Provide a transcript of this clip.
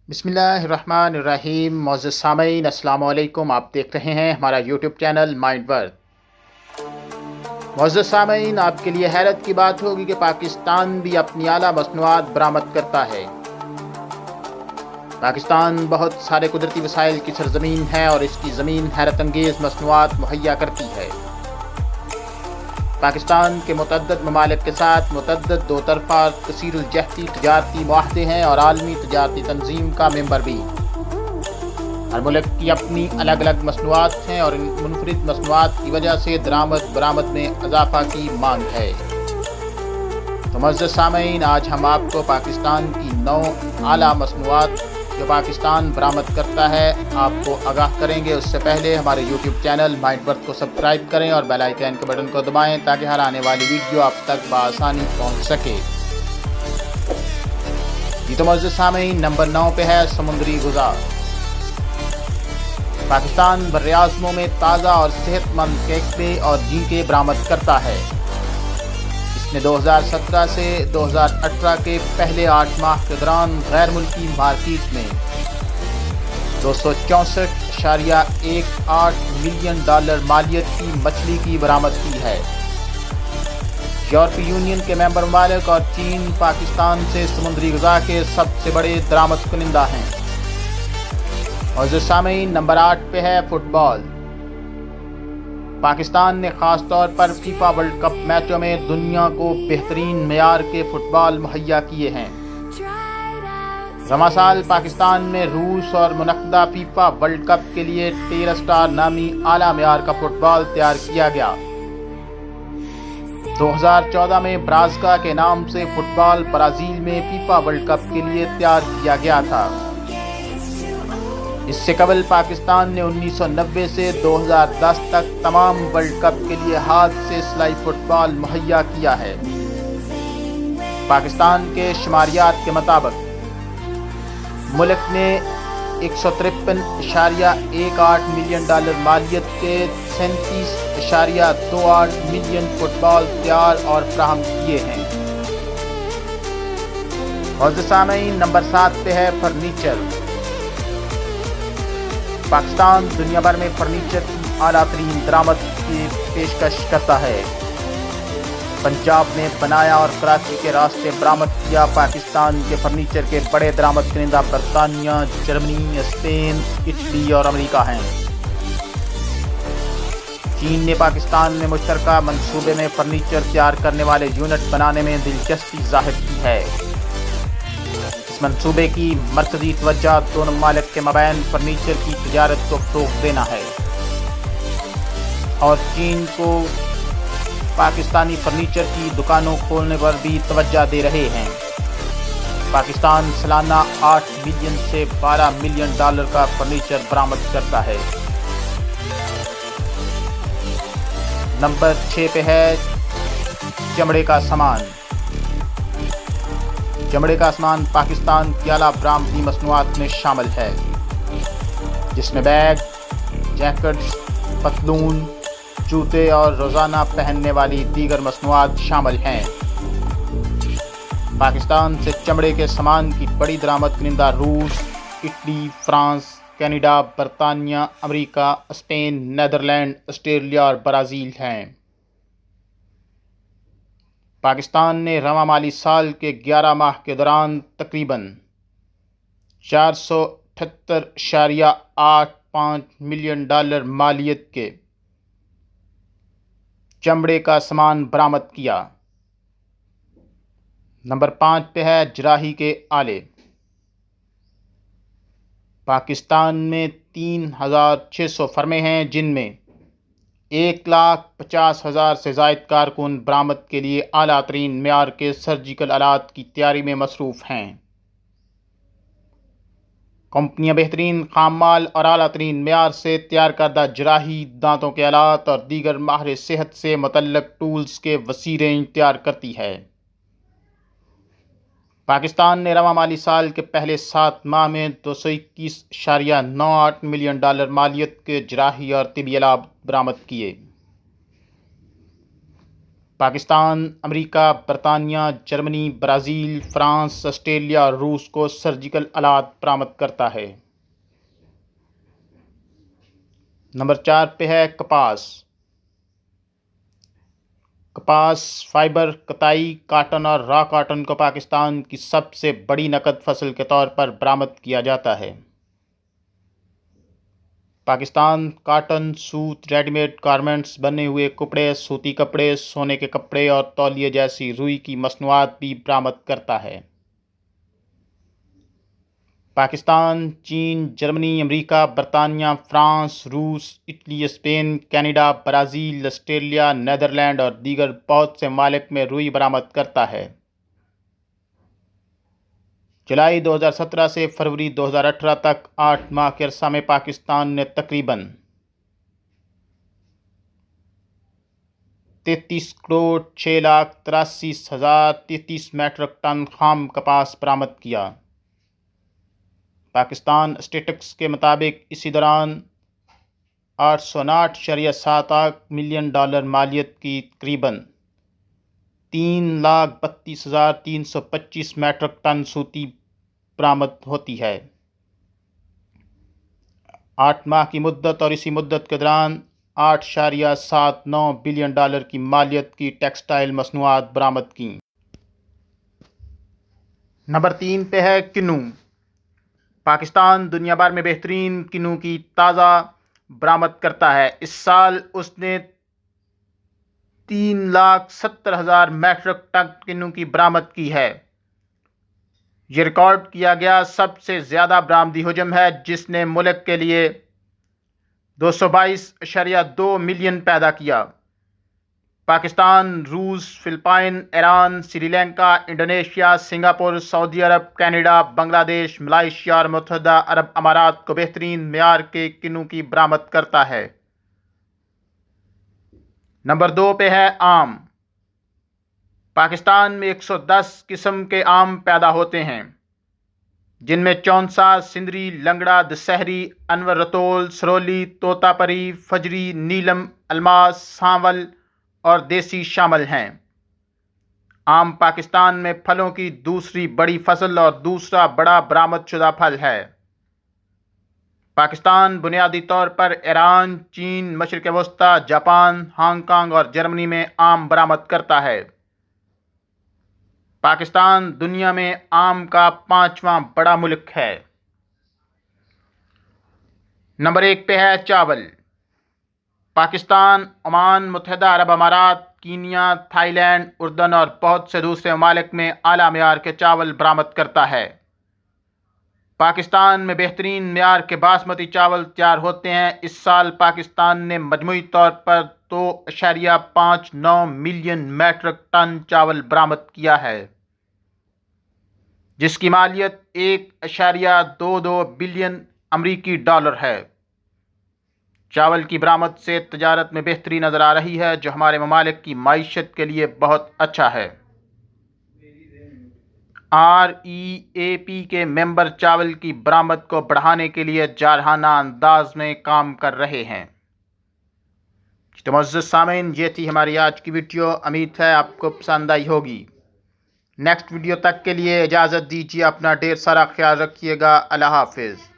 बिस्मिल्लाहिर्रहमानिर्रहीम। मोअज़्ज़ज़ सामईन, अस्सलाम वालेकुम। आप देख रहे हैं हमारा यूट्यूब चैनल माइंड वर्थ। मोअज़्ज़ज़ सामईन, आपके लिए हैरत की बात होगी कि पाकिस्तान भी अपनी आला मसनूआत बरामद करता है। पाकिस्तान बहुत सारे कुदरती वसाइल की सरजमीन है और इसकी ज़मीन हैरत अंगेज़ मसनूआत मुहैया करती है। पाकिस्तान के मुतअद्दिद ममालिक के साथ मुतअद्दिद दो तरफ़ा कसीरुल जहती तजारती मुआहदे हैं और आलमी तजारती तंजीम का मेंबर भी। हर मुल्क की अपनी अलग अलग मसनूआत हैं और इन मुनफरिद मसनूआत की वजह से दरामद बरामद में इजाफा की मांग है। तो मुअज़्ज़ज़ सामईन, आज हम आपको पाकिस्तान की 9 आला मसनूआत जो पाकिस्तान बरामद करता है आपको आगाह करेंगे। उससे पहले हमारे यूट्यूब चैनल माइंड वर्थ को सब्सक्राइब करें और बेल आइकन के बटन को दबाएं ताकि हर आने वाली वीडियो आप तक बआसानी पहुंच सके। ये तो मुअज़्ज़ज़ सामईन, नंबर 9 पे है समुद्री गुज़ा। पाकिस्तान बर्राज़मों में ताज़ा और सेहतमंद केकड़े और झींगे बरामद करता है। इसने 2017 से 2018 के पहले 8 माह के दौरान गैर मुल्की मार्केट में $264.18 मिलियन मालियत की मछली की बरामद की है। यूरोपीय यूनियन के मेंबर ममालिक और चीन पाकिस्तान से समुद्री ग़िज़ा के सबसे बड़े दरामद कुनिंदा हैं। और सामईन, नंबर 8 पे है फुटबॉल। पाकिस्तान ने ख़ास तौर पर फीफा वर्ल्ड कप मैचों में दुनिया को बेहतरीन मेयार के फुटबॉल मुहैया किए हैं। रवा साल पाकिस्तान में रूस और मुनक़दा फीफा वर्ल्ड कप के लिए टेर स्टार नामी आला मेयार का फुटबॉल तैयार किया गया। 2014 में ब्राज़का के नाम से फुटबॉल ब्राज़ील में फीफा वर्ल्ड कप के लिए तैयार किया गया था। इससे कबल पाकिस्तान ने 1990 से 2010 तक तमाम वर्ल्ड कप के लिए हाथ से सिलाई फुटबॉल मुहैया किया है। पाकिस्तान के शुमारियात के मुताबिक मुल्क ने $153.18 मिलियन मालियत के 37.28 मिलियन फुटबॉल तैयार और फ्राहम किए हैं। और सामईन, नंबर 7 पे है फर्नीचर। पाकिस्तान दुनिया भर में फर्नीचर की आला तरीन दरामद की पेशकश करता है। पंजाब में बनाया और कराची के रास्ते बरामद किया पाकिस्तान के फर्नीचर के बड़े दरामद कुनिंदा बरतानिया, जर्मनी, स्पेन, इटली और अमेरिका हैं। चीन ने पाकिस्तान में मुश्तरका मंसूबे में फर्नीचर तैयार करने वाले यूनिट बनाने में दिलचस्पी जाहिर की है। इस मंसूबे की मरकजी तवज्जो दोनों ममालिक के मबैन फर्नीचर की तजारत को फ़रोग़ देना है और चीन को पाकिस्तानी फर्नीचर की दुकानों खोलने पर भी तवज्जो दे रहे हैं। पाकिस्तान सालाना 8 मिलियन से $12 मिलियन का फर्नीचर बरामद करता है। नंबर 6 पे है चमड़े का सामान। चमड़े का सामान पाकिस्तान की आला बरामदी मसनूआत में शामिल है, जिसमें बैग, जैकेट्स, पतलून, जूते और रोज़ाना पहनने वाली दीगर मसनूआत शामिल हैं। पाकिस्तान से चमड़े के सामान की बड़ी दरामद कुनिंदा रूस, इटली, फ्रांस, कनाडा, बरतानिया, अमेरिका, स्पेन, नीदरलैंड, ऑस्ट्रेलिया और ब्राज़ील हैं। पाकिस्तान ने रवा माली साल के 11 माह के दौरान तकरीबन $478.85 मिलियन मालियत के चमड़े का सामान बरामद किया। नंबर 5 पे है जराही के आले। पाकिस्तान में 3,600 फर्में हैं, जिनमें 1,50,000 से ज़ायद कारकुन बरामद के लिए आला तरीन मेयार के सर्जिकल आलात की तैयारी में मसरूफ़ हैं। कंपनियां बेहतरीन खाम माल और आला तरीन मेयार से तैयार करदा जराही, दांतों के आलात और दीगर माहिर सेहत से मुतल्लक टूल्स के वसी रेंज तैयार करती है। पाकिस्तान ने रवा माली साल के पहले 7 माह में $221.98 मिलियन मालियत के जराही और तिबी आलात बरामद किए। پاکستان امریکہ، برطانیہ، جرمنی، برازیل، فرانس، آسٹریلیا اور روس کو سرجیکل آلات برآمد کرتا ہے۔ نمبر 4 پہ ہے کپاس۔ کپاس فائبر، قطعی کاٹن اور را کاٹن کو پاکستان کی سب سے بڑی نقد فصل کے طور پر برآمد کیا جاتا ہے۔ پاکستان کاٹن، سوت، ریڈی میڈ گارمنٹس، بنے ہوئے کپڑے، سوتی کپڑے، سونے کے کپڑے اور تولیے جیسی روئی کی مصنوعات بھی برآمد کرتا ہے۔ پاکستان چین، جرمنی، امریکہ، برطانیہ، فرانس، روس، Italy, Spain, Canada, Brazil, Australia, Netherland اور دیگر بہت سے ممالک میں روئی برآمد کرتا ہے۔ جولائی 2017 سے فروری 2018 تک 8 ماہ کے عرصہ میں پاکستان نے تقریباً 33,06,83,033 میٹرک ٹن خام کپاس برآمد کیا۔ پاکستان اسٹیٹسٹکس کے مطابق اسی دوران $859.78 ملین مالیت کی تقریباً 3,32,325 میٹرک ٹن سوتی برآمد ہوتی ہے۔ 8 ماہ کی مدت اور اسی مدت کے دوران $8.79 بلین کی مالیت کی ٹیکسٹائل مصنوعات برآمد کیں۔ نمبر 3 پہ ہے کنو۔ پاکستان دنیا بھر میں بہترین کنو کی تازہ برآمد کرتا ہے۔ اس سال اس نے 3,70,000 میٹرک ٹن کنو کی برآمد کی ہے۔ یہ ریکارڈ کیا گیا سب سے زیادہ برآمدی حجم ہے، جس نے ملک کے لیے 222.2 ملین پیدا کیا۔ پاکستان، روس، Philippines, Iran, Sri Lanka, Indonesia, Singapore, سعودی عرب، کینیڈا، بنگلہ دیش، ملائیشیا اور متحدہ عرب امارات کو بہترین معیار کے کنو کی برآمد کرتا ہے۔ نمبر 2 پہ ہے آم۔ پاکستان میں 110 قسم کے آم پیدا ہوتے ہیں، جن میں چونسا، سندری، لنگڑا، دسہری، انور رتول، سرولی، توتا پری، فجری، نیلم، الماس، سانول اور دیسی شامل ہیں۔ آم پاکستان میں پھلوں کی دوسری بڑی فصل اور دوسرا بڑا برآمد شدہ پھل ہے۔ پاکستان بنیادی طور پر ایران، چین، مشرق وسطیٰ، جاپان، ہانگ کانگ اور جرمنی میں آم برآمد کرتا ہے۔ پاکستان دنیا میں آم کا 5واں بڑا ملک ہے۔ نمبر 1 پہ ہے چاول۔ پاکستان، عمان، متحدہ عرب امارات، کینیا، تھائی لینڈ، اردن اور بہت سے دوسرے ممالک میں اعلیٰ معیار کے چاول برآمد کرتا ہے۔ پاکستان میں بہترین معیار کے باسمتی چاول تیار ہوتے ہیں۔ اس سال پاکستان نے مجموعی طور پر 2.59 ملین میٹرک ٹن چاول برآمد کیا ہے، جس کی مالیت $1.22 بلین امریکی ہے۔ چاول کی برآمد سے تجارت میں بہتری نظر آ رہی ہے، جو ہمارے ممالک کی معیشت کے لیے بہت اچھا ہے۔ REAP کے ممبر چاول کی برآمد کو بڑھانے کے لیے جارحانہ انداز میں کام کر رہے ہیں۔ تو معزز سامعین، یہ تھی ہماری آج کی ویڈیو۔ امید ہے آپ کو پسند آئی ہوگی۔ نیکسٹ ویڈیو تک کے لیے اجازت دیجیے۔ اپنا ڈھیر سارا خیال رکھیے گا۔ اللہ حافظ۔